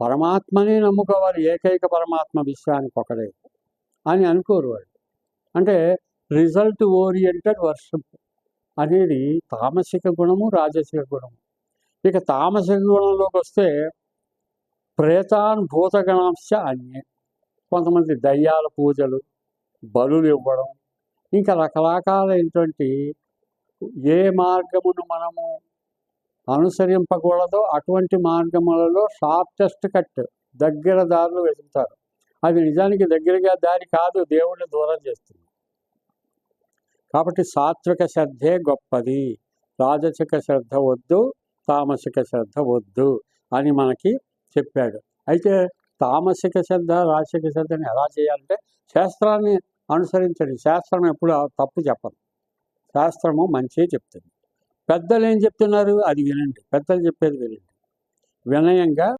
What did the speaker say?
పరమాత్మని నమ్ముకోవాలి, ఏకైక పరమాత్మ విశ్వానికి ఒకడే అని అనుకోరు వాళ్ళు. అంటే రిజల్ట్ ఓరియంటెడ్ వర్షిప్ అనేది తామసిక గుణము, రాజసిక గుణము. ఇక తామసిక గుణంలోకి వస్తే ప్రేతాన్ భూతగణాంశ అన్యే. కొంతమంది దయ్యాల పూజలు, బలులు ఇవ్వడం, ఇంకా రకరకాలైనటువంటి ఏ మార్గమును మనము అనుసరింపకూడదో అటువంటి మార్గములలో షార్టెస్ట్ కట్, దగ్గర దారులు వెతుకుతారు. అది నిజానికి దగ్గరగా దారి కాదు, దేవుణ్ణి దూరం చేస్తుంది. కాబట్టి సాత్విక శ్రద్ధే గొప్పది, రాజసిక శ్రద్ధ వద్దు, తామసిక శ్రద్ధ వద్దు అని మనకి చెప్పాడు. అయితే తామసిక శ్రద్ధ, రాజసిక శ్రద్ధని ఎలా చేయాలంటే శాస్త్రాన్ని అనుసరించండి. శాస్త్రం ఎప్పుడు తప్పు చెప్పదు, శాస్త్రము మంచిగా చెప్తుంది. పెద్దలు ఏం చెప్తున్నారు అది వినండి, పెద్దలు చెప్పేది వినండి, వినయంగా